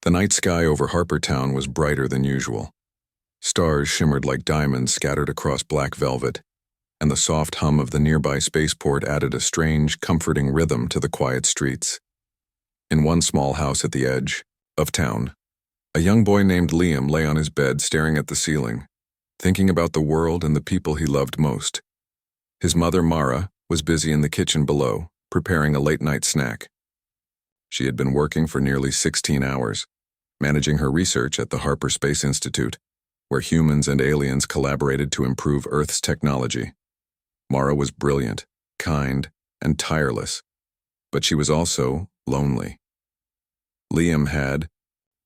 The night sky over Harpertown was brighter than usual. Stars shimmered like diamonds scattered across black velvet, and the soft hum of the nearby spaceport added a strange, comforting rhythm to the quiet streets. In one small house at the edge of town, a young boy named Liam lay on his bed staring at the ceiling, thinking about the world and the people he loved most. His mother, Mara, was busy in the kitchen below, preparing a late-night snack. She had been working for nearly 16 hours, managing her research at the Harper Space Institute, where humans and aliens collaborated to improve Earth's technology. Mara was brilliant, kind, and tireless, but she was also lonely. Liam had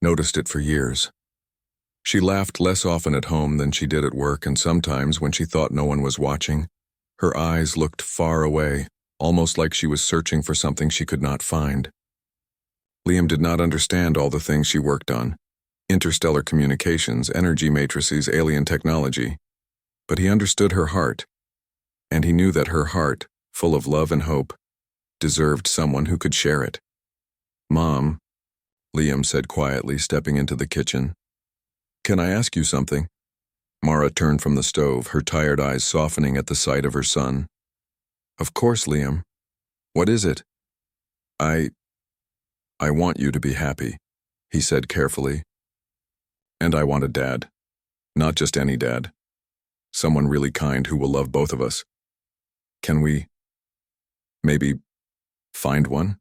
noticed it for years. She laughed less often at home than she did at work, and sometimes, when she thought no one was watching, her eyes looked far away, almost like she was searching for something she could not find. Liam did not understand all the things she worked on: interstellar communications, energy matrices, alien technology. But he understood her heart, and he knew that her heart, full of love and hope, deserved someone who could share it. "Mom," Liam said quietly, stepping into the kitchen. "Can I ask you something?" Mara turned from the stove, her tired eyes softening at the sight of her son. "Of course, Liam. What is it?" I want you to be happy," he said carefully. "And I want a dad. Not just any dad. Someone really kind who will love both of us. Can we, maybe, find one?"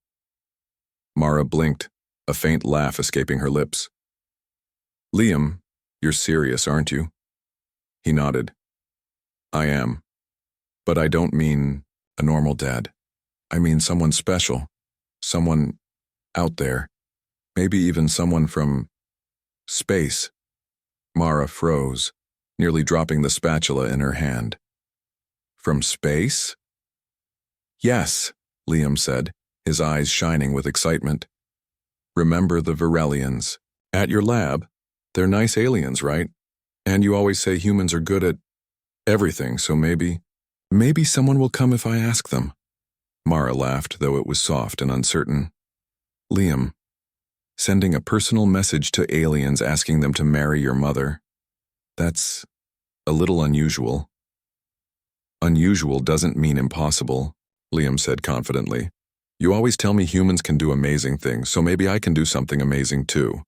Mara blinked, a faint laugh escaping her lips. "Liam, you're serious, aren't you?" He nodded. "I am. But I don't mean a normal dad. I mean someone special. Someone out there. Maybe even someone from space." Mara froze, nearly dropping the spatula in her hand. "From space?" "Yes," Liam said, his eyes shining with excitement. "Remember the Virelians at your lab? They're nice aliens, right? And you always say humans are good at everything, so maybe someone will come if I ask them." Mara laughed, though it was soft and uncertain. "Liam, sending a personal message to aliens asking them to marry your mother, that's a little unusual." "Unusual doesn't mean impossible," Liam said confidently. "You always tell me humans can do amazing things, so maybe I can do something amazing too."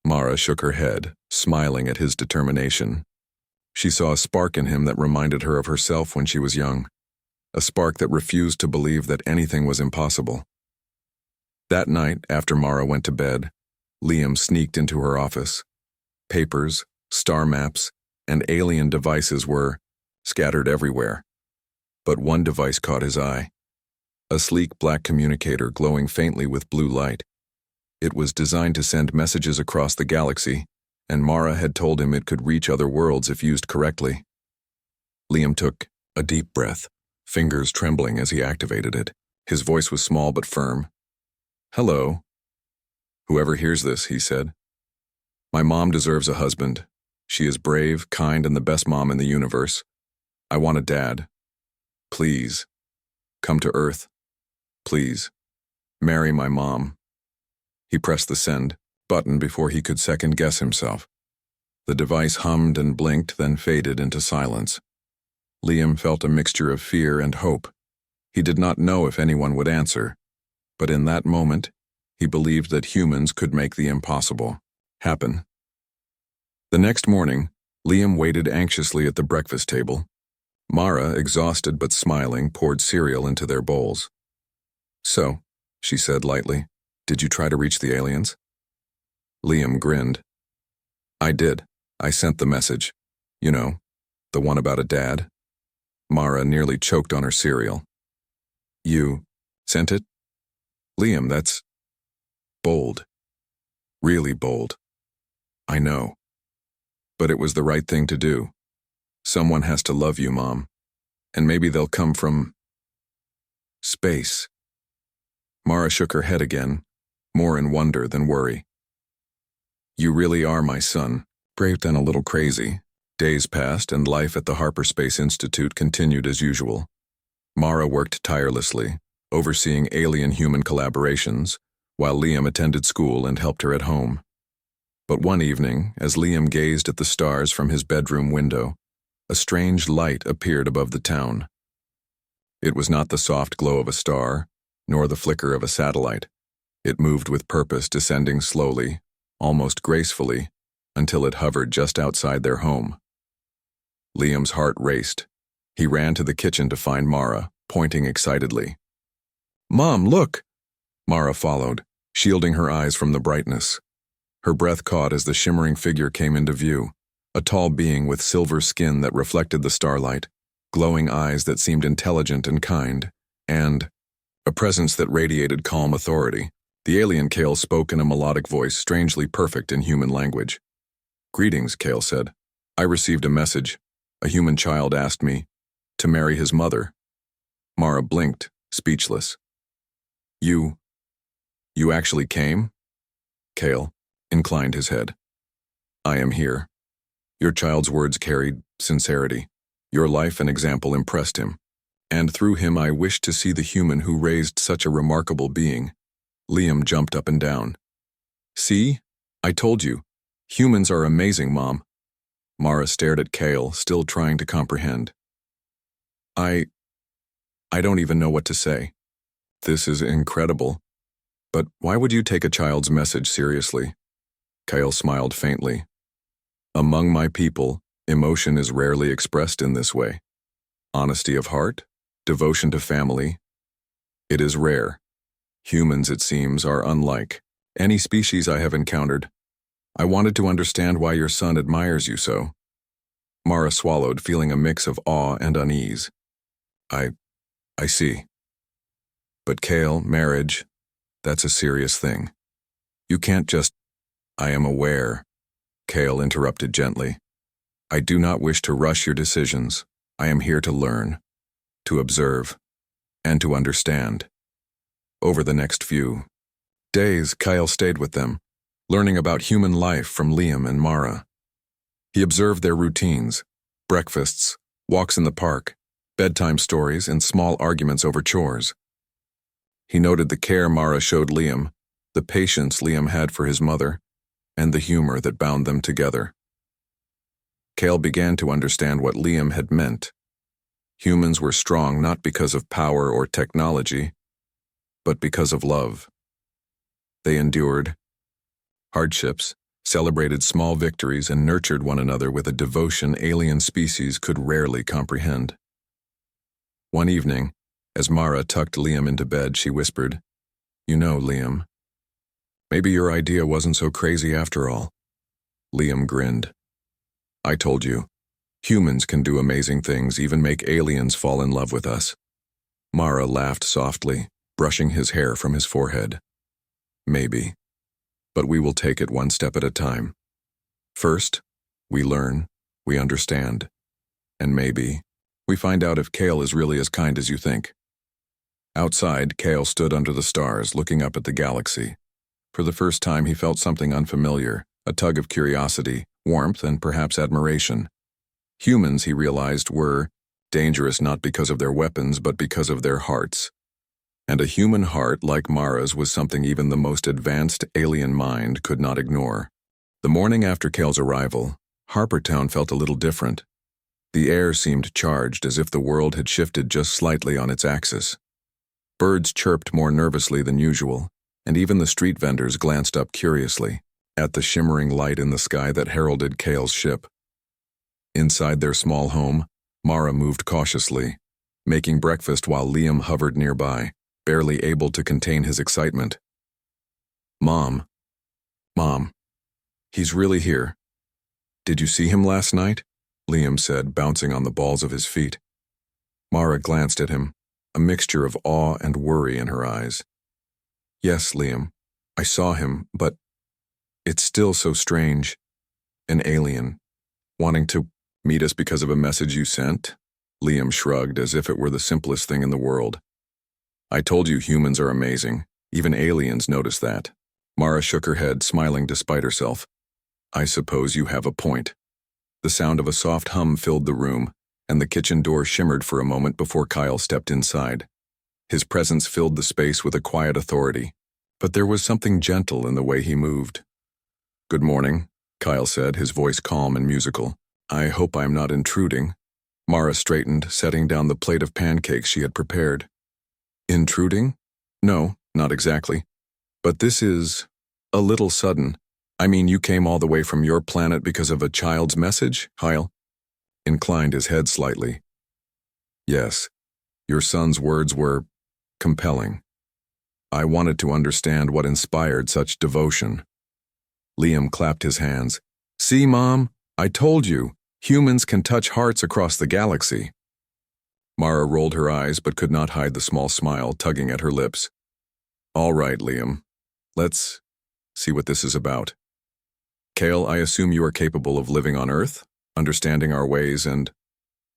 Mara shook her head, smiling at his determination. She saw a spark in him that reminded her of herself when she was young, a spark that refused to believe that anything was impossible. That night, after Mara went to bed, Liam sneaked into her office. Papers, star maps, and alien devices were scattered everywhere. But one device caught his eye: a sleek black communicator glowing faintly with blue light. It was designed to send messages across the galaxy, and Mara had told him it could reach other worlds if used correctly. Liam took a deep breath, fingers trembling as he activated it. His voice was small but firm. "Hello. Whoever hears this," he said. "My mom deserves a husband. She is brave, kind, and the best mom in the universe. I want a dad. Please, come to Earth. Please, marry my mom." He pressed the send button before he could second-guess himself. The device hummed and blinked, then faded into silence. Liam felt a mixture of fear and hope. He did not know if anyone would answer, but in that moment, he believed that humans could make the impossible happen. The next morning, Liam waited anxiously at the breakfast table. Mara, exhausted but smiling, poured cereal into their bowls. "So," she said lightly, "did you try to reach the aliens?" Liam grinned. "I did. I sent the message. You know, the one about a dad." Mara nearly choked on her cereal. "You sent it?" "Liam, that's bold. Really bold. I know. But it was the right thing to do. Someone has to love you, Mom. And maybe they'll come from space." Mara shook her head again, more in wonder than worry. "You really are my son, brave and a little crazy." Days passed, and life at the Harper Space Institute continued as usual. Mara worked tirelessly, overseeing alien-human collaborations, while Liam attended school and helped her at home. But one evening, as Liam gazed at the stars from his bedroom window, a strange light appeared above the town. It was not the soft glow of a star, nor the flicker of a satellite. It moved with purpose, descending slowly, almost gracefully, until it hovered just outside their home. Liam's heart raced. He ran to the kitchen to find Mara, pointing excitedly. "Mom, look!" Mara followed, shielding her eyes from the brightness. Her breath caught as the shimmering figure came into view, a tall being with silver skin that reflected the starlight, glowing eyes that seemed intelligent and kind, and a presence that radiated calm authority. The alien Kale spoke in a melodic voice strangely perfect in human language. "Greetings," Kale said. "I received a message. A human child asked me to marry his mother." Mara blinked, speechless. You actually came?" Kale inclined his head. "I am here." Your child's words carried sincerity. Your life and example impressed him. And through him I wished to see the human who raised such a remarkable being. Liam jumped up and down. "See? I told you. Humans are amazing, Mom." Mara stared at Kale, still trying to comprehend. I don't even know what to say. This is incredible. But why would you take a child's message seriously?" Kale smiled faintly. "Among my people, emotion is rarely expressed in this way. Honesty of heart, devotion to family. It is rare. Humans, it seems, are unlike any species I have encountered. I wanted to understand why your son admires you so." Mara swallowed, feeling a mix of awe and unease. I see. But Kale, marriage, that's a serious thing. You can't just— "I am aware," Kale interrupted gently. "I do not wish to rush your decisions. I am here to learn, to observe, and to understand." Over the next few days, Kyle stayed with them, learning about human life from Liam and Mara. He observed their routines, breakfasts, walks in the park, bedtime stories, and small arguments over chores. He noted the care Mara showed Liam, the patience Liam had for his mother, and the humor that bound them together. Kale began to understand what Liam had meant. Humans were strong not because of power or technology, but because of love. They endured hardships, celebrated small victories, and nurtured one another with a devotion alien species could rarely comprehend. One evening, as Mara tucked Liam into bed, she whispered, "You know, Liam, maybe your idea wasn't so crazy after all." Liam grinned. "I told you, humans can do amazing things, even make aliens fall in love with us." Mara laughed softly, brushing his hair from his forehead. "Maybe, but we will take it one step at a time. First, we learn, we understand, and maybe we find out if Kale is really as kind as you think." Outside, Kale stood under the stars, looking up at the galaxy. For the first time, he felt something unfamiliar, a tug of curiosity, warmth, and perhaps admiration. Humans, he realized, were dangerous not because of their weapons, but because of their hearts. And a human heart like Mara's was something even the most advanced alien mind could not ignore. The morning after Kale's arrival, Harpertown felt a little different. The air seemed charged, as if the world had shifted just slightly on its axis. Birds chirped more nervously than usual, and even the street vendors glanced up curiously at the shimmering light in the sky that heralded Kale's ship. Inside their small home, Mara moved cautiously, making breakfast while Liam hovered nearby, barely able to contain his excitement. Mom, he's really here. Did you see him last night?" Liam said, bouncing on the balls of his feet. Mara glanced at him, a mixture of awe and worry in her eyes. "Yes, Liam, I saw him, but it's still so strange. An alien, wanting to meet us because of a message you sent?" Liam shrugged, as if it were the simplest thing in the world. "I told you humans are amazing. Even aliens notice that." Mara shook her head, smiling despite herself. "I suppose you have a point." The sound of a soft hum filled the room, and the kitchen door shimmered for a moment before Kyle stepped inside. His presence filled the space with a quiet authority, but there was something gentle in the way he moved. Good morning, Kyle said, his voice calm and musical. I hope I'm not intruding. Mara straightened, setting down the plate of pancakes she had prepared. Intruding? No, not exactly. But this is a little sudden. I mean, you came all the way from your planet because of a child's message? Kyle inclined his head slightly. Yes, your son's words were compelling. I wanted to understand what inspired such devotion. Liam clapped his hands. See, Mom, I told you, humans can touch hearts across the galaxy. Mara rolled her eyes but could not hide the small smile tugging at her lips. All right, Liam. Let's see what this is about. Kale, I assume you are capable of living on Earth, understanding our ways and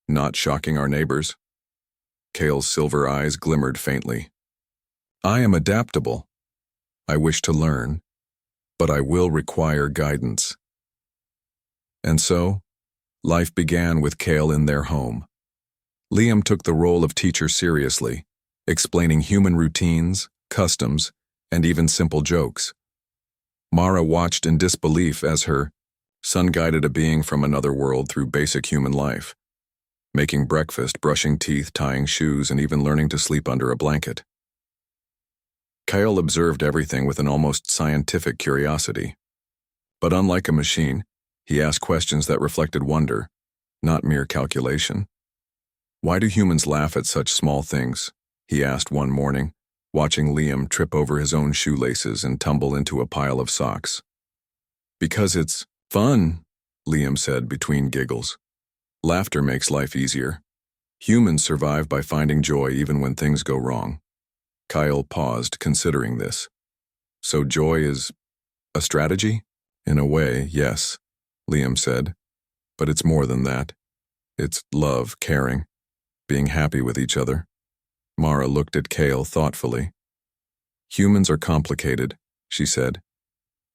not shocking our neighbors. Kale's silver eyes glimmered faintly. I am adaptable. I wish to learn, but I will require guidance. And so, life began with Kale in their home. Liam took the role of teacher seriously, explaining human routines, customs, and even simple jokes. Mara watched in disbelief as her son guided a being from another world through basic human life, making breakfast, brushing teeth, tying shoes, and even learning to sleep under a blanket. Kyle observed everything with an almost scientific curiosity. But unlike a machine, he asked questions that reflected wonder, not mere calculation. Why do humans laugh at such small things? He asked one morning, watching Liam trip over his own shoelaces and tumble into a pile of socks. Because it's fun, Liam said between giggles. Laughter makes life easier. Humans survive by finding joy even when things go wrong. Kyle paused, considering this. So joy is a strategy? In a way, yes, Liam said. But it's more than that. It's love, caring, being happy with each other. Mara looked at Kale thoughtfully. Humans are complicated, she said.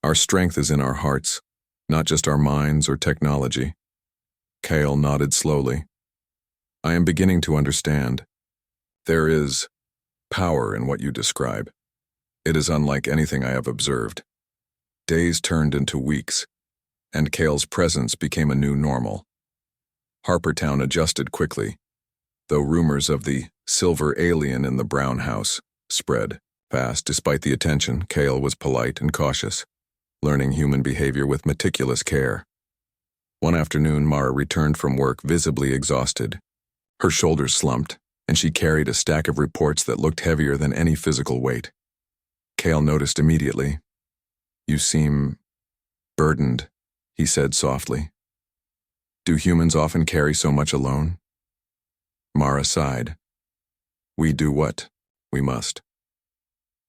Our strength is in our hearts, not just our minds or technology. Kale nodded slowly. I am beginning to understand. There is power in what you describe. It is unlike anything I have observed. Days turned into weeks, and Kale's presence became a new normal. Harpertown adjusted quickly, though rumors of the silver alien in the brown house spread fast. Despite the attention, Kale was polite and cautious, learning human behavior with meticulous care. One afternoon, Mara returned from work visibly exhausted. Her shoulders slumped, and she carried a stack of reports that looked heavier than any physical weight. Kale noticed immediately. You seem burdened, he said softly. Do humans often carry so much alone? Mara sighed. We do what we must.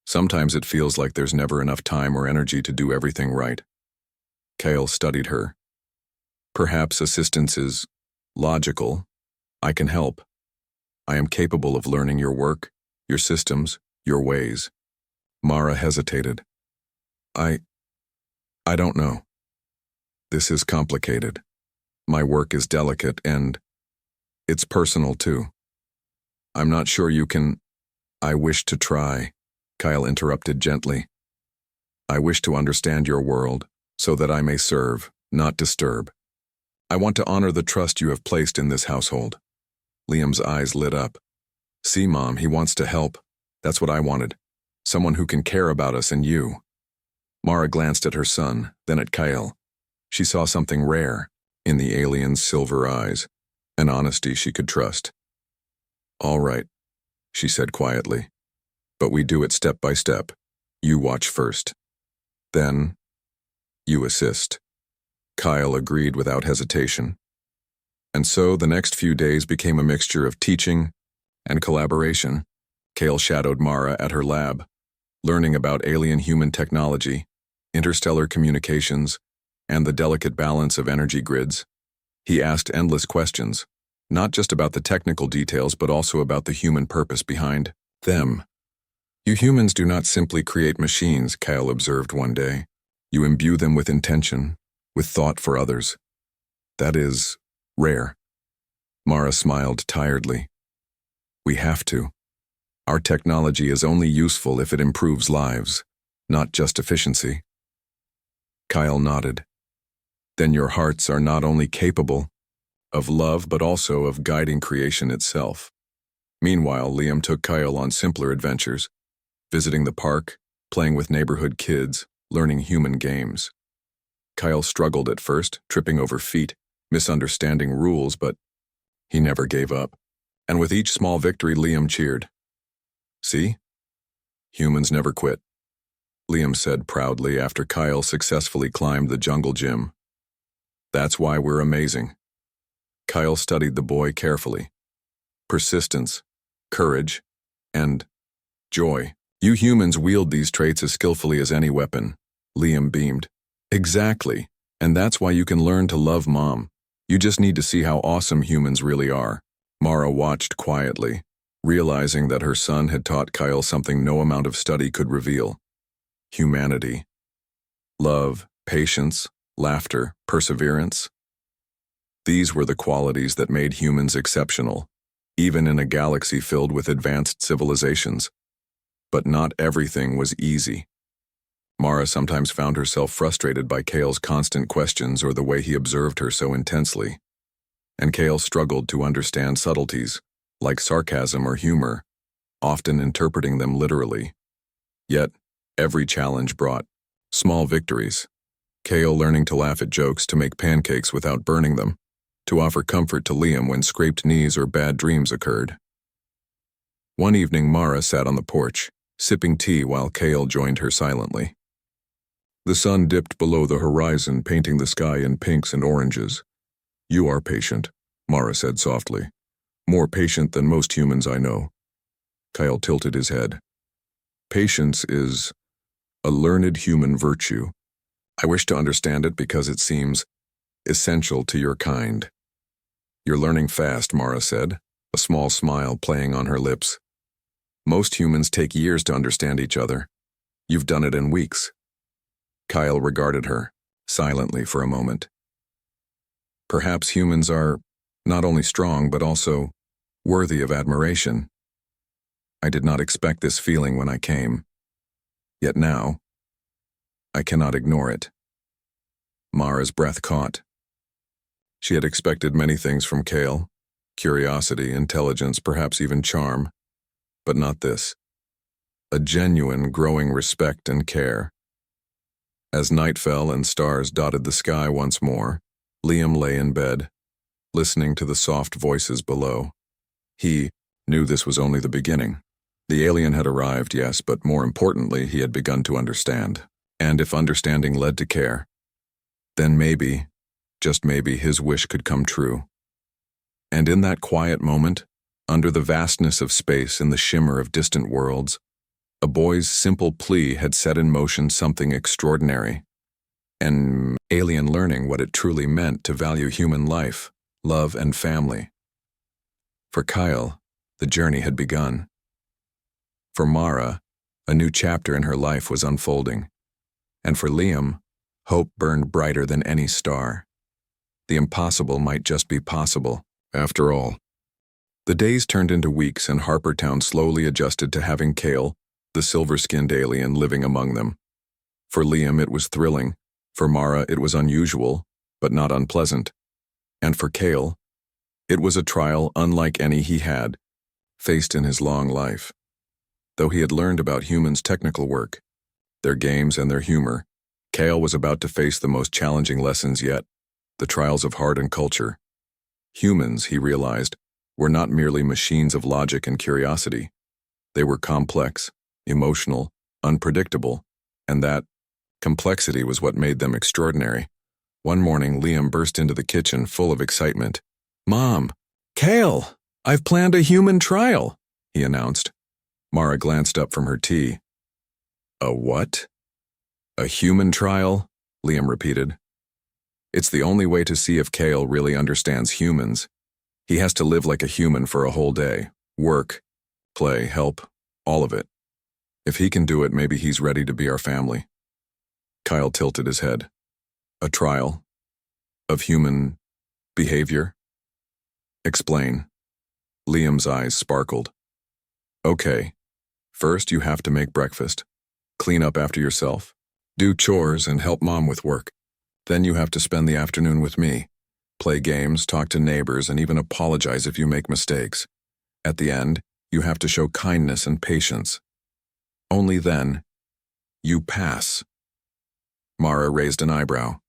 Sometimes it feels like there's never enough time or energy to do everything right. Kale studied her. Perhaps assistance is logical. I can help. I am capable of learning your work, your systems, your ways. Mara hesitated. I don't know. This is complicated. My work is delicate and it's personal too. I'm not sure you can. I wish to try, Kyle interrupted gently. I wish to understand your world so that I may serve, not disturb. I want to honor the trust you have placed in this household. Liam's eyes lit up. See, Mom, he wants to help. That's what I wanted. Someone who can care about us and you. Mara glanced at her son, then at Kyle. She saw something rare in the alien's silver eyes, an honesty she could trust. All right, she said quietly. But we do it step by step. You watch first. Then, you assist. Kyle agreed without hesitation. And so the next few days became a mixture of teaching and collaboration. Kale shadowed Mara at her lab, learning about alien-human technology, interstellar communications, and the delicate balance of energy grids. He asked endless questions, not just about the technical details but also about the human purpose behind them. You humans do not simply create machines, Kyle observed one day. You imbue them with intention, with thought for others. That is rare. Mara smiled tiredly. We have to. Our technology is only useful if it improves lives, not just efficiency. Kyle nodded. Then your hearts are not only capable of love but also of guiding creation itself. Meanwhile, Liam took Kyle on simpler adventures, visiting the park, playing with neighborhood kids, learning human games. Kyle struggled at first, tripping over feet, misunderstanding rules, but he never gave up. And with each small victory, Liam cheered. See? Humans never quit, Liam said proudly after Kyle successfully climbed the jungle gym. That's why we're amazing. Kyle studied the boy carefully. Persistence, courage, and joy. You humans wield these traits as skillfully as any weapon, Liam beamed. Exactly, and that's why you can learn to love Mom. You just need to see how awesome humans really are. Mara watched quietly, realizing that her son had taught Kyle something no amount of study could reveal. Humanity. Love, patience, laughter, perseverance. These were the qualities that made humans exceptional, even in a galaxy filled with advanced civilizations. But not everything was easy. Mara sometimes found herself frustrated by Kale's constant questions or the way he observed her so intensely. And Kale struggled to understand subtleties, like sarcasm or humor, often interpreting them literally. Yet, every challenge brought small victories. Kale learning to laugh at jokes, to make pancakes without burning them, to offer comfort to Liam when scraped knees or bad dreams occurred. One evening, Mara sat on the porch, sipping tea while Kale joined her silently. The sun dipped below the horizon, painting the sky in pinks and oranges. You are patient, Mara said softly. More patient than most humans I know. Kyle tilted his head. Patience is a learned human virtue. I wish to understand it because it seems essential to your kind. You're learning fast, Mara said, a small smile playing on her lips. Most humans take years to understand each other. You've done it in weeks. Kyle regarded her, silently for a moment. Perhaps humans are not only strong but also worthy of admiration. I did not expect this feeling when I came. Yet now, I cannot ignore it. Mara's breath caught. She had expected many things from Kale, curiosity, intelligence, perhaps even charm, but not this. A genuine, growing respect and care. As night fell and stars dotted the sky once more, Liam lay in bed, listening to the soft voices below. He knew this was only the beginning. The alien had arrived, yes, but more importantly, he had begun to understand. And if understanding led to care, then maybe, just maybe, his wish could come true. And in that quiet moment, under the vastness of space and the shimmer of distant worlds, a boy's simple plea had set in motion something extraordinary. An alien learning what it truly meant to value human life, love, and family. For Kyle, the journey had begun. For Mara, a new chapter in her life was unfolding. And for Liam, hope burned brighter than any star. The impossible might just be possible, after all. The days turned into weeks and Harpertown slowly adjusted to having Kale, the silver-skinned alien, living among them. For Liam it was thrilling, for Mara it was unusual, but not unpleasant. And for Kale, it was a trial unlike any he had faced in his long life. Though he had learned about humans' technical work, their games and their humor, Kale was about to face the most challenging lessons yet, the trials of heart and culture. Humans, he realized, were not merely machines of logic and curiosity. They were complex, emotional, unpredictable, and that complexity was what made them extraordinary. One morning, Liam burst into the kitchen full of excitement. "Mom, Kale, I've planned a human trial," he announced. Mara glanced up from her tea. "A what?" "A human trial," Liam repeated. "It's the only way to see if Kale really understands humans. He has to live like a human for a whole day. Work, play, help, all of it. If he can do it, maybe he's ready to be our family." Kyle tilted his head. "A trial? Of human behavior?" "Explain." Liam's eyes sparkled. "Okay. First, you have to make breakfast, clean up after yourself, Do chores and help Mom with work. Then you have to spend the afternoon with me. Play games, talk to neighbors, and even apologize if you make mistakes. At the end, you have to show kindness and patience. Only then, you pass. Mara raised an eyebrow.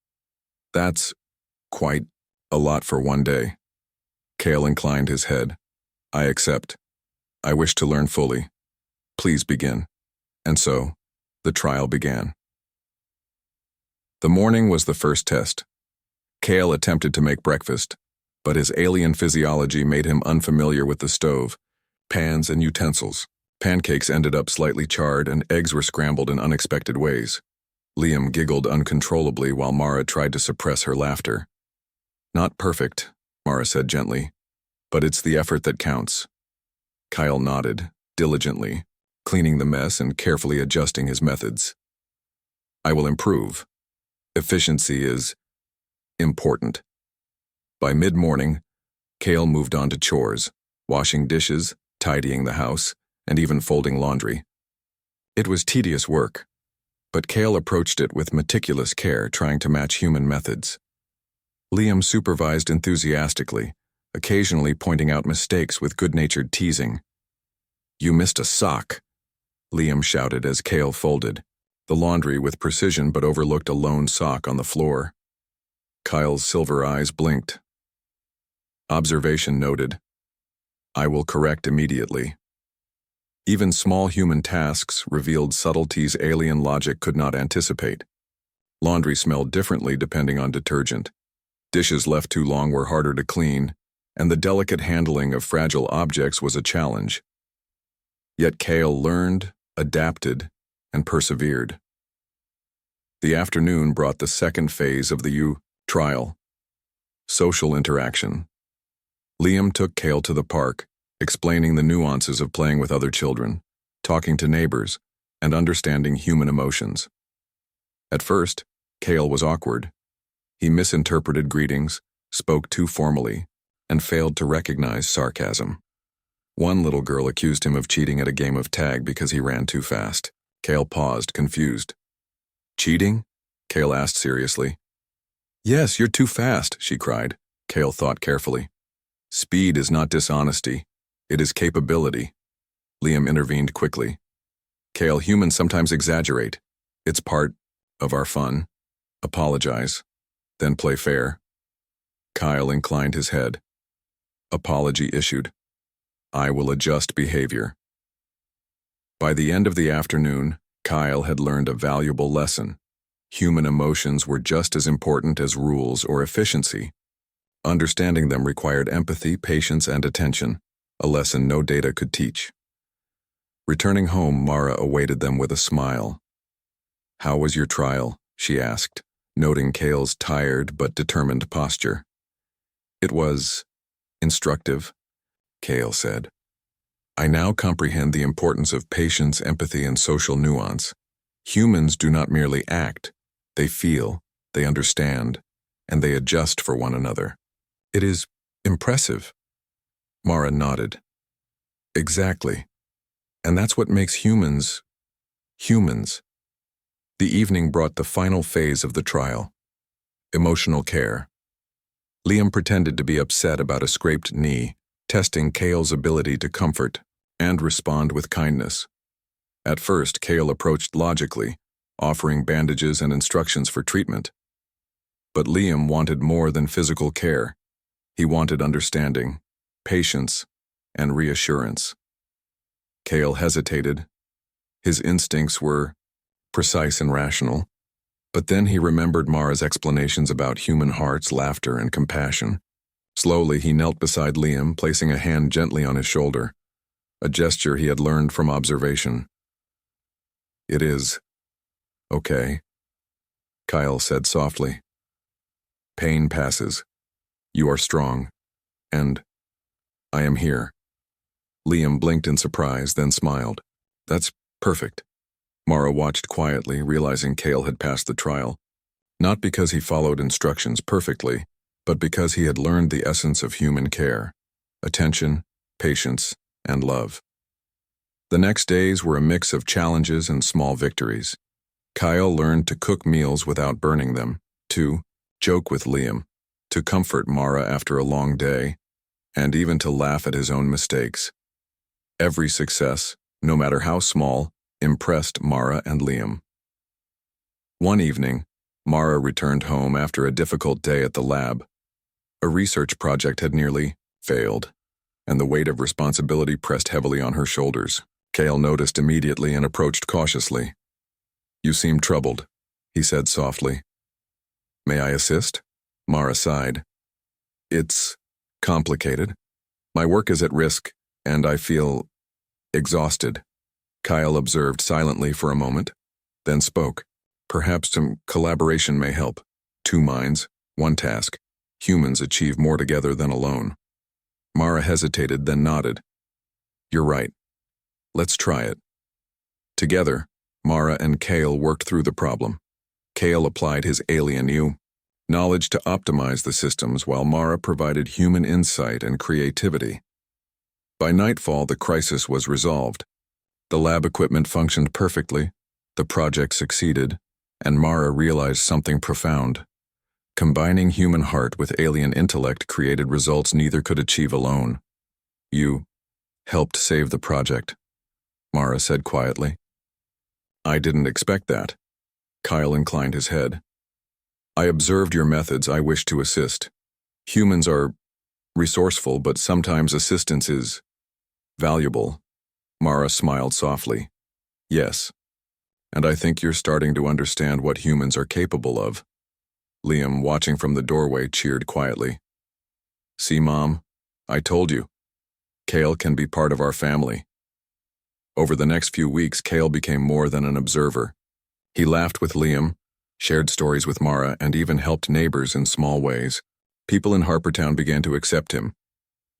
That's quite a lot for one day. Cale inclined his head. I accept. I wish to learn fully. Please begin. And so, the trial began. The morning was the first test. Cale attempted to make breakfast, but his alien physiology made him unfamiliar with the stove, pans, and utensils. Pancakes ended up slightly charred, and eggs were scrambled in unexpected ways. Liam giggled uncontrollably while Mara tried to suppress her laughter. Not perfect, Mara said gently, but it's the effort that counts. Kyle nodded, diligently, cleaning the mess and carefully adjusting his methods. I will improve. Efficiency is important. By mid-morning, Cale moved on to chores, washing dishes, tidying the house, and even folding laundry. It was tedious work, but Cale approached it with meticulous care, trying to match human methods. Liam supervised enthusiastically, occasionally pointing out mistakes with good-natured teasing. You missed a sock, Liam shouted as Cale folded the laundry with precision but overlooked a lone sock on the floor. Kyle's silver eyes blinked. Observation noted. I will correct immediately. Even small human tasks revealed subtleties alien logic could not anticipate. Laundry smelled differently depending on detergent. Dishes left too long were harder to clean, and the delicate handling of fragile objects was a challenge. Yet Cale learned, adapted, and persevered. The afternoon brought the second phase of the trial. Social interaction. Liam took Cale to the park, explaining the nuances of playing with other children, talking to neighbors, and understanding human emotions. At first, Cale was awkward. He misinterpreted greetings, spoke too formally, and failed to recognize sarcasm. One little girl accused him of cheating at a game of tag because he ran too fast. Cale paused, confused. Cheating? Cale asked seriously. Yes, you're too fast, she cried. Cale thought carefully. Speed is not dishonesty. It is capability. Liam intervened quickly. Cale, humans sometimes exaggerate. It's part of our fun. Apologize, then play fair. Kyle inclined his head. Apology issued. I will adjust behavior. By the end of the afternoon, Kyle had learned a valuable lesson. Human emotions were just as important as rules or efficiency. Understanding them required empathy, patience, and attention, a lesson no data could teach. Returning home, Mara awaited them with a smile. How was your trial? She asked, noting Cale's tired but determined posture. It was instructive, Cale said. I now comprehend the importance of patience, empathy, and social nuance. Humans do not merely act, they feel, they understand, and they adjust for one another. It is impressive. Mara nodded. Exactly. And that's what makes humans, humans. The evening brought the final phase of the trial. Emotional care. Liam pretended to be upset about a scraped knee, testing Cale's ability to comfort and respond with kindness. At first, Cale approached logically, offering bandages and instructions for treatment. But Liam wanted more than physical care. He wanted understanding, patience, and reassurance. Cale hesitated. His instincts were precise and rational, but then he remembered Mara's explanations about human hearts, laughter, and compassion. Slowly, he knelt beside Liam, placing a hand gently on his shoulder, a gesture he had learned from observation. It is okay, Kyle said softly. Pain passes. You are strong. And I am here. Liam blinked in surprise, then smiled. That's perfect. Mara watched quietly, realizing Cale had passed the trial, not because he followed instructions perfectly, but because he had learned the essence of human care, attention, patience, and love. The next days were a mix of challenges and small victories. Kyle learned to cook meals without burning them, to joke with Liam, to comfort Mara after a long day, and even to laugh at his own mistakes. Every success, no matter how small, impressed Mara and Liam. One evening, Mara returned home after a difficult day at the lab. A research project had nearly failed, and the weight of responsibility pressed heavily on her shoulders. Kale noticed immediately and approached cautiously. "You seem troubled," he said softly. "May I assist?" Mara sighed. "It's complicated. My work is at risk, and I feel exhausted." Kyle observed silently for a moment, then spoke. "Perhaps some collaboration may help. 2 minds, 1 task. Humans achieve more together than alone." Mara hesitated, then nodded. "You're right. Let's try it." Together, Mara and Kale worked through the problem. Kale applied his alien knowledge to optimize the systems, while Mara provided human insight and creativity. By nightfall, the crisis was resolved. The lab equipment functioned perfectly, the project succeeded, and Mara realized something profound. Combining human heart with alien intellect created results neither could achieve alone. "You helped save the project," Mara said quietly. "I didn't expect that." Kyle inclined his head. "I observed your methods. I wish to assist. Humans are resourceful, but sometimes assistance is valuable." Mara smiled softly. "Yes, and I think you're starting to understand what humans are capable of." Liam, watching from the doorway, cheered quietly. "See, Mom? I told you. Kale can be part of our family." Over the next few weeks, Kale became more than an observer. He laughed with Liam, shared stories with Mara, and even helped neighbors in small ways. People in Harpertown began to accept him,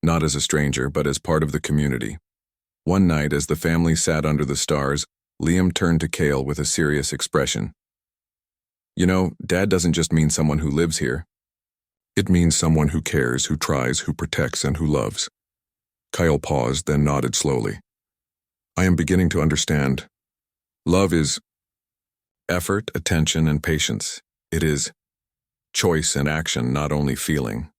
not as a stranger, but as part of the community. One night, as the family sat under the stars, Liam turned to Kale with a serious expression. "You know, Dad doesn't just mean someone who lives here. It means someone who cares, who tries, who protects, and who loves." Kyle paused, then nodded slowly. "I am beginning to understand. Love is effort, attention, and patience. It is choice and action, not only feeling."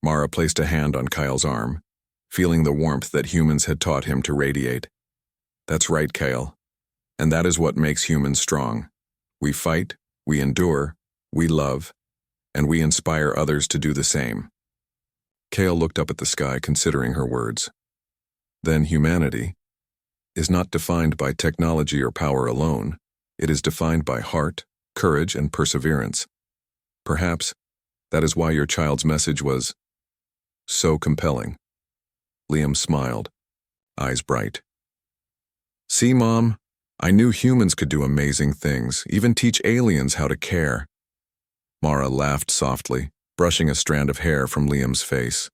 Mara placed a hand on Kyle's arm, feeling the warmth that humans had taught him to radiate. "That's right, Kyle. And that is what makes humans strong. We fight, we endure, we love, and we inspire others to do the same." Kale looked up at the sky, considering her words. "Then humanity is not defined by technology or power alone. It is defined by heart, courage, and perseverance. Perhaps that is why your child's message was so compelling." Liam smiled, eyes bright. "See, Mom? I knew humans could do amazing things, even teach aliens how to care." Mara laughed softly, brushing a strand of hair from Liam's face.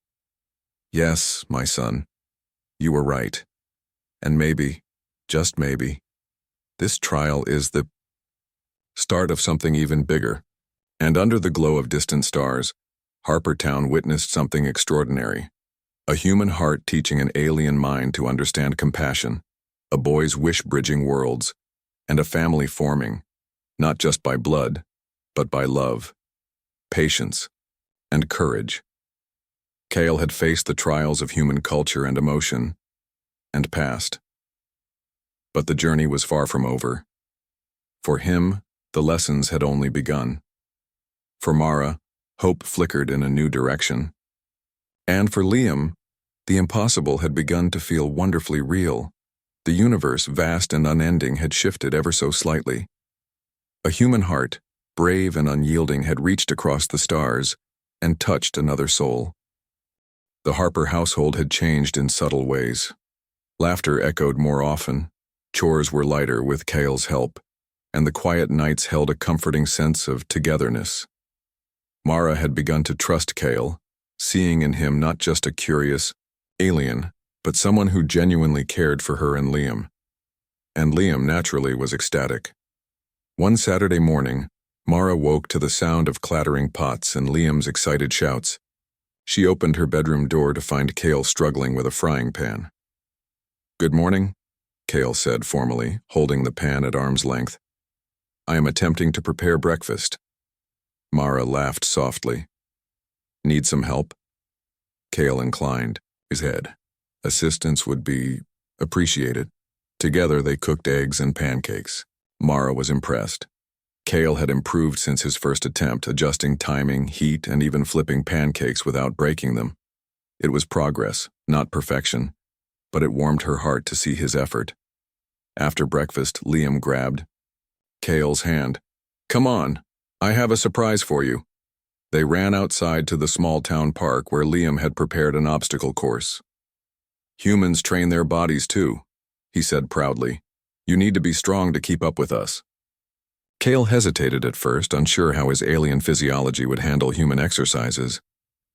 "Yes, my son, you were right. And maybe, just maybe, this trial is the start of something even bigger." And under the glow of distant stars, Harpertown witnessed something extraordinary. A human heart teaching an alien mind to understand compassion, a boy's wish bridging worlds, and a family forming, not just by blood, but by love, patience, and courage. Kale had faced the trials of human culture and emotion, and passed. But the journey was far from over. For him, the lessons had only begun. For Mara, hope flickered in a new direction. And for Liam, the impossible had begun to feel wonderfully real. The universe, vast and unending, had shifted ever so slightly. A human heart, brave and unyielding, had reached across the stars and touched another soul. The Harper household had changed in subtle ways. Laughter echoed more often, chores were lighter with Kale's help, and the quiet nights held a comforting sense of togetherness. Mara had begun to trust Kale, seeing in him not just a curious alien, but someone who genuinely cared for her and Liam. And Liam, naturally, was ecstatic. One Saturday morning, Mara woke to the sound of clattering pots and Liam's excited shouts. She opened her bedroom door to find Kale struggling with a frying pan. "Good morning," Kale said formally, holding the pan at arm's length. I am attempting to prepare breakfast. Mara laughed softly. Need some help? Kale inclined his head. Assistance would be appreciated. Together they cooked eggs and pancakes. Mara was impressed. Kale had improved since his first attempt, adjusting timing, heat, and even flipping pancakes without breaking them. It was progress, not perfection, but it warmed her heart to see his effort. After breakfast, Liam grabbed Kale's hand. Come on, I have a surprise for you. They ran outside to the small town park where Liam had prepared an obstacle course. Humans train their bodies too, he said proudly. You need to be strong to keep up with us. Kale hesitated at first, unsure how his alien physiology would handle human exercises,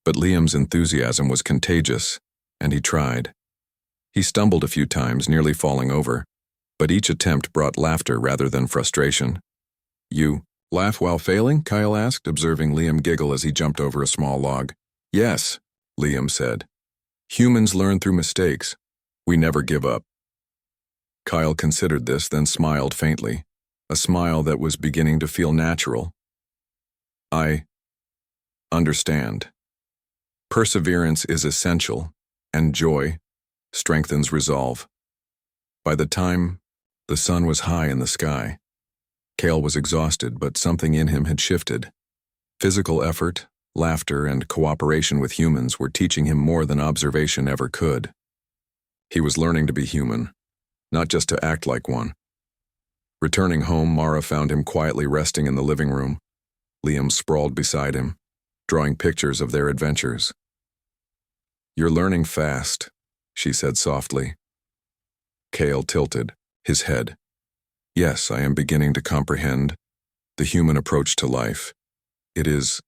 but Liam's enthusiasm was contagious, and he tried. He stumbled a few times, nearly falling over, but each attempt brought laughter rather than frustration. You laugh while failing? Kyle asked, observing Liam giggle as he jumped over a small log. Yes, Liam said. Humans learn through mistakes. We never give up. Kyle considered this, then smiled faintly, a smile that was beginning to feel natural. I understand. Perseverance is essential, and joy strengthens resolve. By the time the sun was high in the sky, Kale was exhausted, but something in him had shifted. Physical effort, laughter, and cooperation with humans were teaching him more than observation ever could. He was learning to be human, not just to act like one. Returning home, Mara found him quietly resting in the living room. Liam sprawled beside him, drawing pictures of their adventures. You're learning fast, she said softly. Kale tilted his head. Yes, I am beginning to comprehend the human approach to life. It is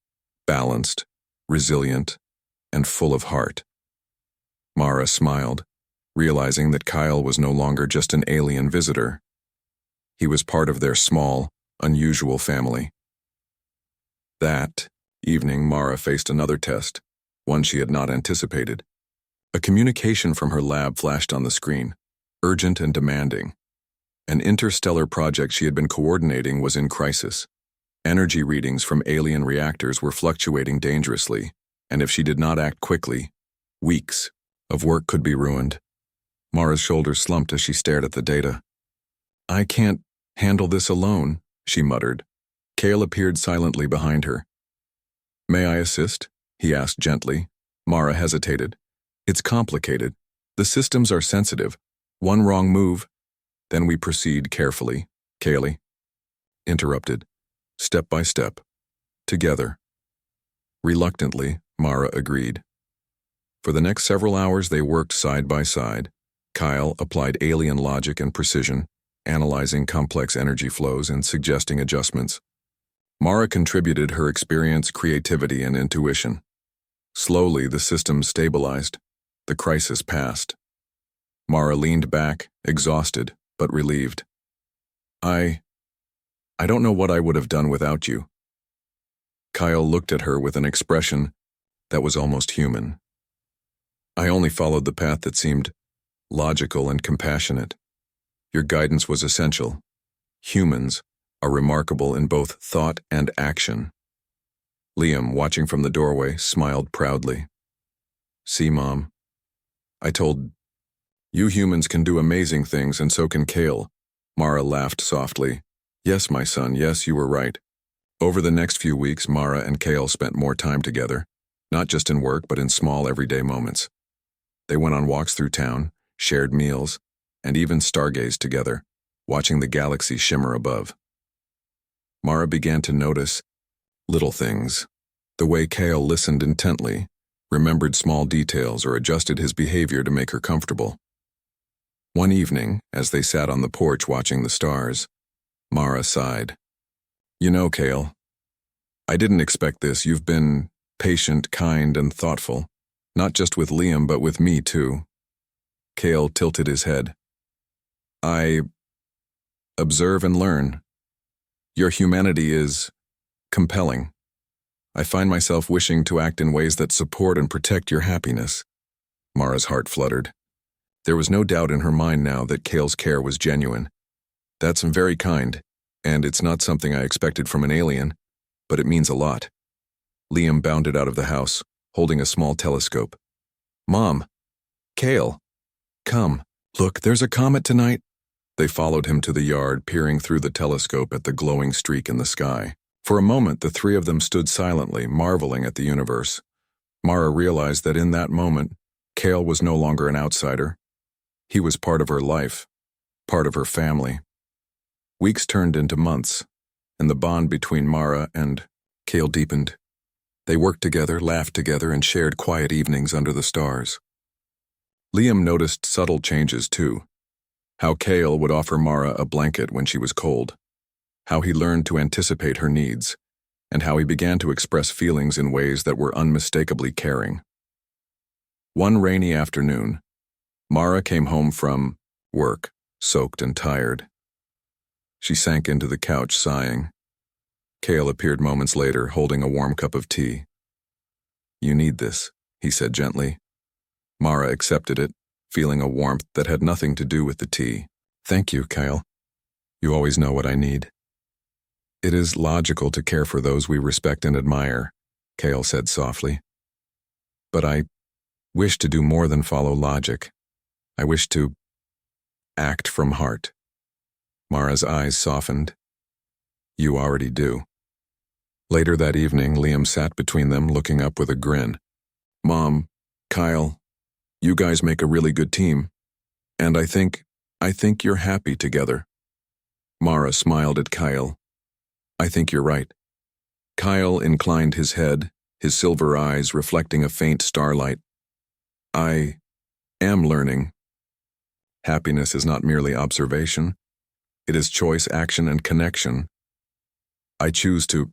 balanced, resilient, and full of heart. Mara smiled, realizing that Kyle was no longer just an alien visitor. He was part of their small, unusual family. That evening, Mara faced another test, one she had not anticipated. A communication from her lab flashed on the screen, urgent and demanding. An interstellar project she had been coordinating was in crisis. Energy readings from alien reactors were fluctuating dangerously, and if she did not act quickly, weeks of work could be ruined. Mara's shoulders slumped as she stared at the data. I can't handle this alone, she muttered. Kale appeared silently behind her. May I assist? He asked gently. Mara hesitated. It's complicated. The systems are sensitive. One wrong move. Then we proceed carefully. Kale interrupted. Step by step. Together. Reluctantly, Mara agreed. For the next several hours they worked side by side. Kyle applied alien logic and precision, analyzing complex energy flows and suggesting adjustments. Mara contributed her experience, creativity, and intuition. Slowly, the system stabilized. The crisis passed. Mara leaned back, exhausted, but relieved. I don't know what I would have done without you. Kyle looked at her with an expression that was almost human. I only followed the path that seemed logical and compassionate. Your guidance was essential. Humans are remarkable in both thought and action. Liam, watching from the doorway, smiled proudly. See, Mom? I told you humans can do amazing things, and so can Kale. Mara laughed softly. Yes, my son, yes, you were right. Over the next few weeks, Mara and Kale spent more time together, not just in work, but in small everyday moments. They went on walks through town, shared meals, and even stargazed together, watching the galaxy shimmer above. Mara began to notice little things, the way Kale listened intently, remembered small details, or adjusted his behavior to make her comfortable. One evening, as they sat on the porch watching the stars, Mara sighed. You know, Kale, I didn't expect this. You've been patient, kind, and thoughtful, not just with Liam, but with me, too. Kale tilted his head. I observe and learn. Your humanity is compelling. I find myself wishing to act in ways that support and protect your happiness. Mara's heart fluttered. There was no doubt in her mind now that Kale's care was genuine. That's very kind, and it's not something I expected from an alien, but it means a lot. Liam bounded out of the house, holding a small telescope. Mom! Kale! Come, look, there's a comet tonight. They followed him to the yard, peering through the telescope at the glowing streak in the sky. For a moment, the three of them stood silently, marveling at the universe. Mara realized that in that moment, Kale was no longer an outsider. He was part of her life, part of her family. Weeks turned into months, and the bond between Mara and Kale deepened. They worked together, laughed together, and shared quiet evenings under the stars. Liam noticed subtle changes too. How Kale would offer Mara a blanket when she was cold. How he learned to anticipate her needs, and how he began to express feelings in ways that were unmistakably caring. One rainy afternoon, Mara came home from work, soaked and tired. She sank into the couch, sighing. Kale appeared moments later, holding a warm cup of tea. You need this, he said gently. Mara accepted it, feeling a warmth that had nothing to do with the tea. Thank you, Kale. You always know what I need. It is logical to care for those we respect and admire, Kale said softly. But I wish to do more than follow logic. I wish to act from heart. Mara's eyes softened. You already do. Later that evening, Liam sat between them, looking up with a grin. Mom, Kyle, you guys make a really good team. And I think you're happy together. Mara smiled at Kyle. I think you're right. Kyle inclined his head, his silver eyes reflecting a faint starlight. I am learning. Happiness is not merely observation. It is choice, action, and connection. I choose to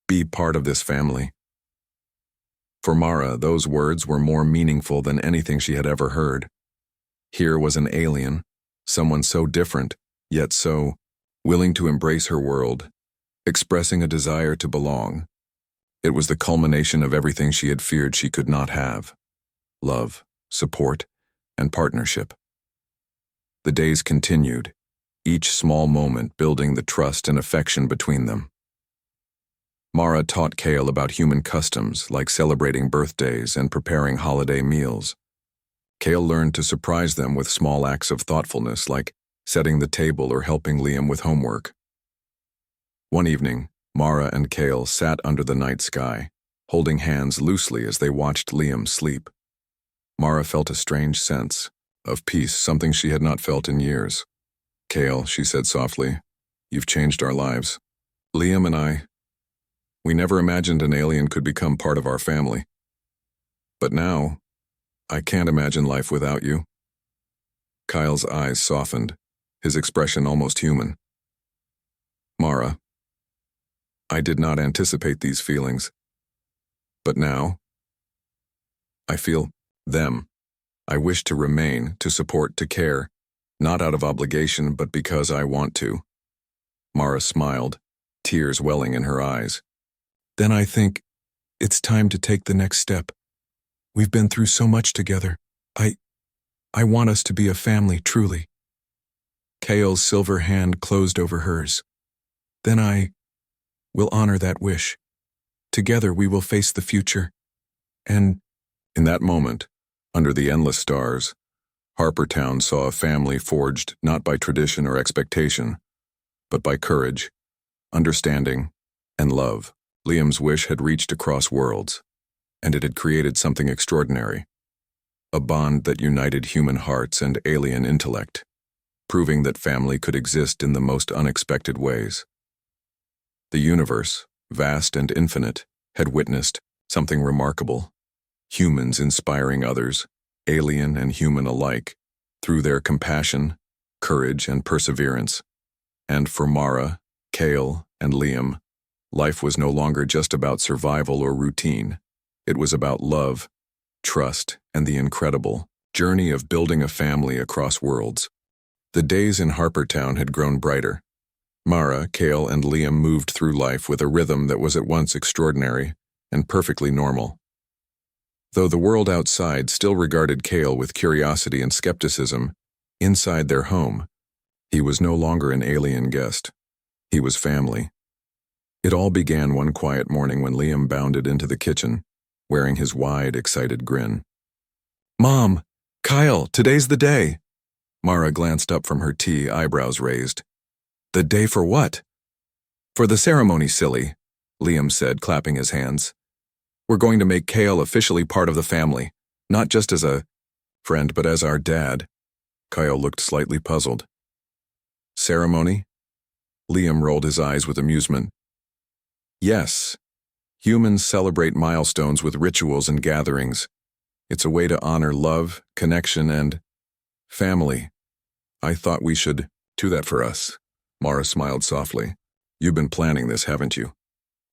be part of this family. For Mara, those words were more meaningful than anything she had ever heard. Here was an alien, someone so different, yet so willing to embrace her world, expressing a desire to belong. It was the culmination of everything she had feared she could not have: love, support, and partnership. The days continued, each small moment building the trust and affection between them. Mara taught Kale about human customs like celebrating birthdays and preparing holiday meals. Kale learned to surprise them with small acts of thoughtfulness like setting the table or helping Liam with homework. One evening, Mara and Kale sat under the night sky, holding hands loosely as they watched Liam sleep. Mara felt a strange sense of peace, something she had not felt in years. Kale, she said softly, you've changed our lives. Liam and we never imagined an alien could become part of our family. But now, I can't imagine life without you. Kyle's eyes softened, his expression almost human. Mara, I did not anticipate these feelings. But now, I feel them. I wish to remain, to support, to care, not out of obligation, but because I want to. Mara smiled, tears welling in her eyes. Then I think it's time to take the next step. We've been through so much together. I want us to be a family, truly. Kale's silver hand closed over hers. Then I will honor that wish. Together we will face the future. And in that moment, under the endless stars, Harpertown saw a family forged not by tradition or expectation, but by courage, understanding, and love. Liam's wish had reached across worlds, and it had created something extraordinary. A bond that united human hearts and alien intellect, proving that family could exist in the most unexpected ways. The universe, vast and infinite, had witnessed something remarkable. Humans inspiring others, alien and human alike, through their compassion, courage, and perseverance. And for Mara, Kale, and Liam, life was no longer just about survival or routine. It was about love, trust, and the incredible journey of building a family across worlds. The days in Harpertown had grown brighter. Mara, Kale, and Liam moved through life with a rhythm that was at once extraordinary and perfectly normal. Though the world outside still regarded Kale with curiosity and skepticism, inside their home, he was no longer an alien guest. He was family. It all began one quiet morning when Liam bounded into the kitchen, wearing his wide, excited grin. "Mom! Kyle, today's the day!" Mara glanced up from her tea, eyebrows raised. "The day for what?" "For the ceremony, silly," Liam said, clapping his hands. "We're going to make Kale officially part of the family, not just as a friend, but as our dad." Kyle looked slightly puzzled. "Ceremony?" Liam rolled his eyes with amusement. "Yes. Humans celebrate milestones with rituals and gatherings. It's a way to honor love, connection, and family. I thought we should do that for us." Mara smiled softly. "You've been planning this, haven't you?"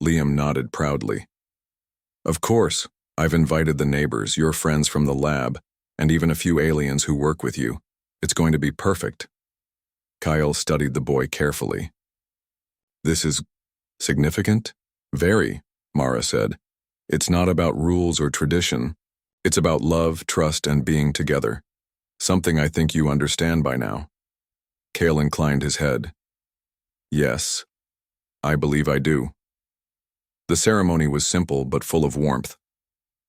Liam nodded proudly. "Of course. I've invited the neighbors, your friends from the lab, and even a few aliens who work with you. It's going to be perfect." Kyle studied the boy carefully. "This is significant?" "Very," Mara said. "It's not about rules or tradition. It's about love, trust, and being together. Something I think you understand by now." Kale inclined his head. "Yes, I believe I do." The ceremony was simple but full of warmth.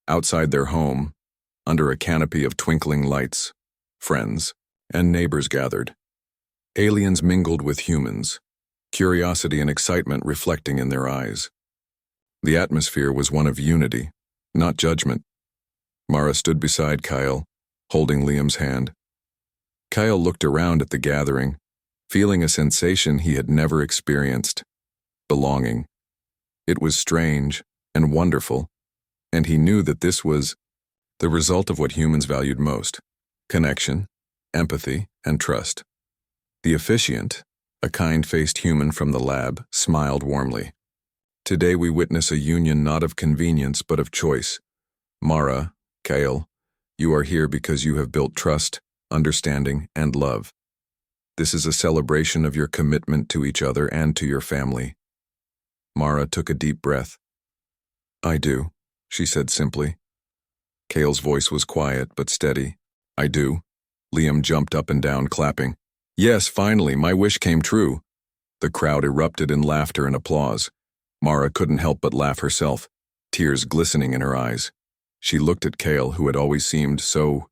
Outside their home, under a canopy of twinkling lights, friends and neighbors gathered. Aliens mingled with humans, curiosity and excitement reflecting in their eyes. The atmosphere was one of unity, not judgment. Mara stood beside Kyle, holding Liam's hand. Kyle looked around at the gathering, feeling a sensation he had never experienced: belonging. It was strange and wonderful, and he knew that this was the result of what humans valued most: connection, empathy, and trust. The officiant, a kind-faced human from the lab, smiled warmly. "Today we witness a union not of convenience but of choice. Mara, Kale, you are here because you have built trust, understanding, and love. This is a celebration of your commitment to each other and to your family." Mara took a deep breath. "I do," she said simply. Kale's voice was quiet but steady. "I do." Liam jumped up and down, clapping. "Yes, finally, my wish came true." The crowd erupted in laughter and applause. Mara couldn't help but laugh herself, tears glistening in her eyes. She looked at Kale, who had always seemed so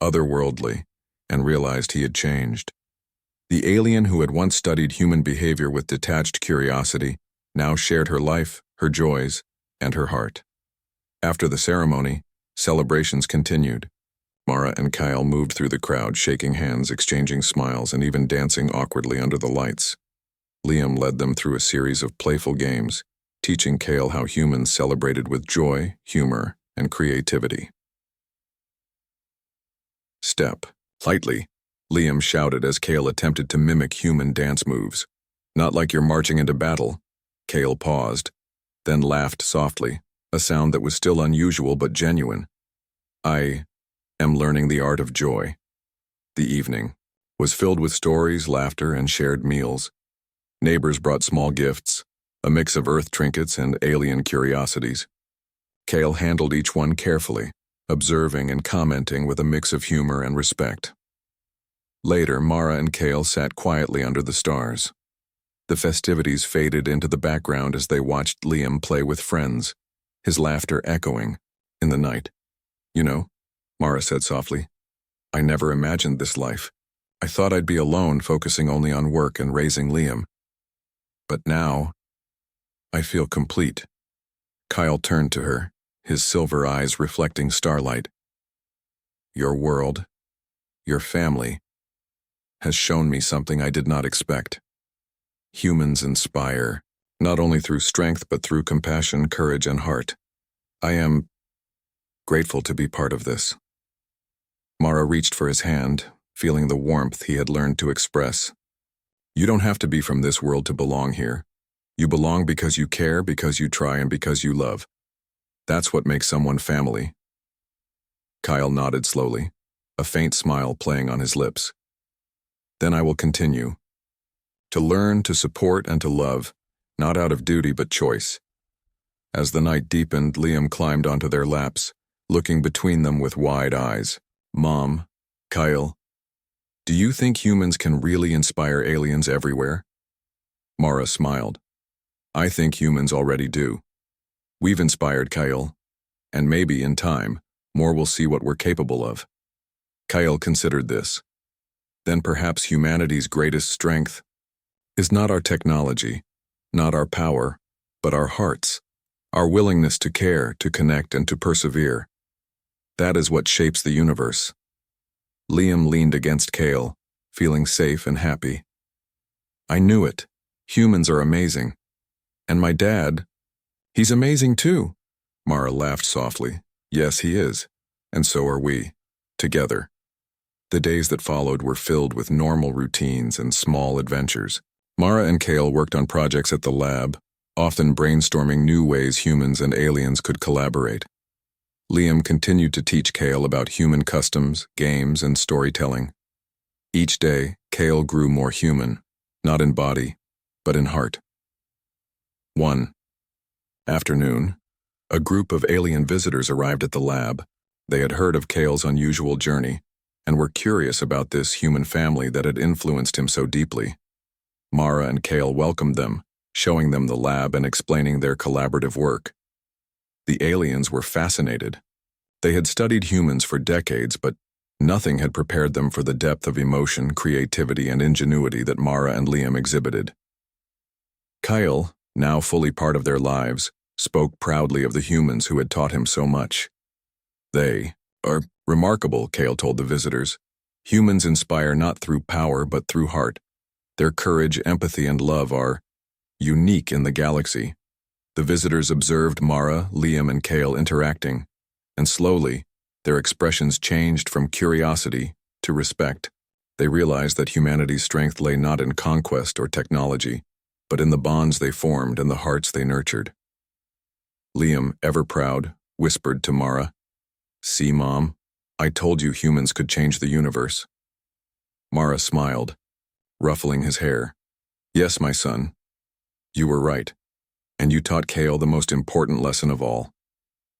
otherworldly, and realized he had changed. The alien who had once studied human behavior with detached curiosity now shared her life, her joys, and her heart. After the ceremony, celebrations continued. Mara and Kyle moved through the crowd, shaking hands, exchanging smiles, and even dancing awkwardly under the lights. Liam led them through a series of playful games, teaching Kale how humans celebrated with joy, humor, and creativity. "Step lightly," Liam shouted as Kale attempted to mimic human dance moves. "Not like you're marching into battle." Kale paused, then laughed softly, a sound that was still unusual but genuine. "I am learning the art of joy." The evening was filled with stories, laughter, and shared meals. Neighbors brought small gifts, a mix of earth trinkets and alien curiosities. Kale handled each one carefully, observing and commenting with a mix of humor and respect. Later, Mara and Kale sat quietly under the stars. The festivities faded into the background as they watched Liam play with friends, his laughter echoing in the night. "You know," Mara said softly, "I never imagined this life. I thought I'd be alone, focusing only on work and raising Liam. But now, I feel complete." Kyle turned to her, his silver eyes reflecting starlight. "Your world, your family, has shown me something I did not expect. Humans inspire, not only through strength but through compassion, courage, and heart. I am grateful to be part of this." Mara reached for his hand, feeling the warmth he had learned to express. "You don't have to be from this world to belong here. You belong because you care, because you try, and because you love. That's what makes someone family." Kyle nodded slowly, a faint smile playing on his lips. "Then I will continue. To learn, to support, and to love, not out of duty but choice." As the night deepened, Liam climbed onto their laps, looking between them with wide eyes. "Mom, Kyle, do you think humans can really inspire aliens everywhere?" Mara smiled. I think humans already do. We've inspired Kyle, and maybe, in time, more will see what we're capable of. Kyle considered this. Then perhaps humanity's greatest strength is not our technology, not our power, but our hearts, our willingness to care, to connect, and to persevere. That is what shapes the universe. Liam leaned against Kale, feeling safe and happy. I knew it. Humans are amazing. And my dad, he's amazing too. Mara laughed softly. Yes, he is. And so are we. Together. The days that followed were filled with normal routines and small adventures. Mara and Kale worked on projects at the lab, often brainstorming new ways humans and aliens could collaborate. Liam continued to teach Kale about human customs, games, and storytelling. Each day, Kale grew more human, not in body, but in heart. 1. Afternoon. A group of alien visitors arrived at the lab. They had heard of Kale's unusual journey, and were curious about this human family that had influenced him so deeply. Mara and Kale welcomed them, showing them the lab and explaining their collaborative work. The aliens were fascinated. They had studied humans for decades, but nothing had prepared them for the depth of emotion, creativity, and ingenuity that Mara and Liam exhibited. Kyle, now fully part of their lives, spoke proudly of the humans who had taught him so much. They are remarkable, Kale told the visitors. Humans inspire not through power but through heart. Their courage, empathy, and love are unique in the galaxy. The visitors observed Mara, Liam, and Kale interacting, and slowly, their expressions changed from curiosity to respect. They realized that humanity's strength lay not in conquest or technology, but in the bonds they formed and the hearts they nurtured. Liam, ever proud, whispered to Mara, "See, Mom, I told you humans could change the universe." Mara smiled, ruffling his hair. "Yes, my son, you were right, and you taught Kale the most important lesson of all.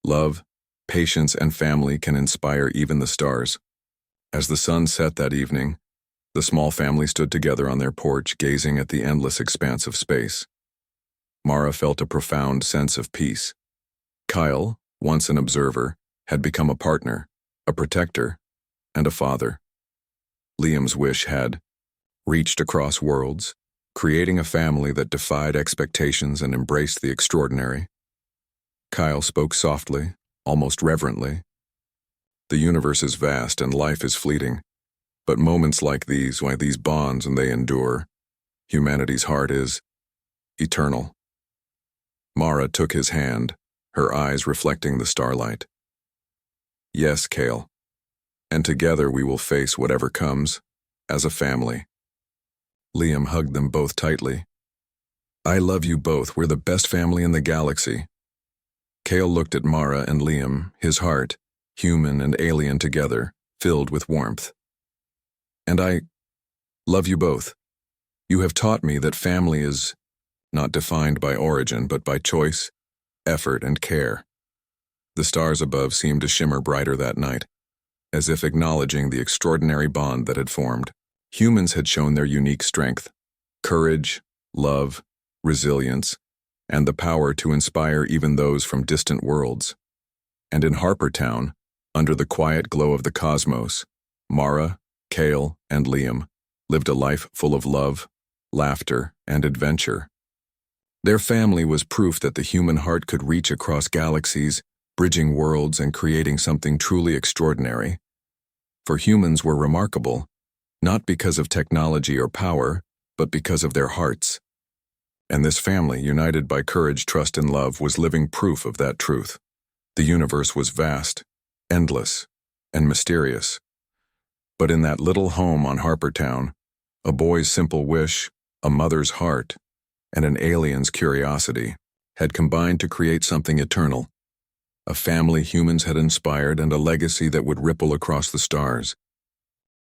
Love, patience, and family can inspire even the stars." As the sun set that evening, the small family stood together on their porch, gazing at the endless expanse of space. Mara felt a profound sense of peace. Kyle, once an observer, had become a partner, a protector, and a father. Liam's wish had reached across worlds, creating a family that defied expectations and embraced the extraordinary. Kyle spoke softly, almost reverently. The universe is vast and life is fleeting, but moments like these, why these bonds and they endure, humanity's heart is eternal. Mara took his hand, her eyes reflecting the starlight. Yes, Kale, and together we will face whatever comes, as a family. Liam hugged them both tightly. I love you both, we're the best family in the galaxy. Kale looked at Mara and Liam, his heart, human and alien together, filled with warmth. And I love you both. You have taught me that family is not defined by origin, but by choice, effort, and care. The stars above seemed to shimmer brighter that night, as if acknowledging the extraordinary bond that had formed. Humans had shown their unique strength, courage, love, resilience, and the power to inspire even those from distant worlds. And in Harpertown, under the quiet glow of the cosmos, Mara, Kale, and Liam lived a life full of love, laughter, and adventure. Their family was proof that the human heart could reach across galaxies, bridging worlds and creating something truly extraordinary. For humans were remarkable, not because of technology or power, but because of their hearts. And this family, united by courage, trust, and love, was living proof of that truth. The universe was vast, endless, and mysterious. But in that little home on Harpertown, a boy's simple wish, a mother's heart, and an alien's curiosity had combined to create something eternal. A family humans had inspired and a legacy that would ripple across the stars.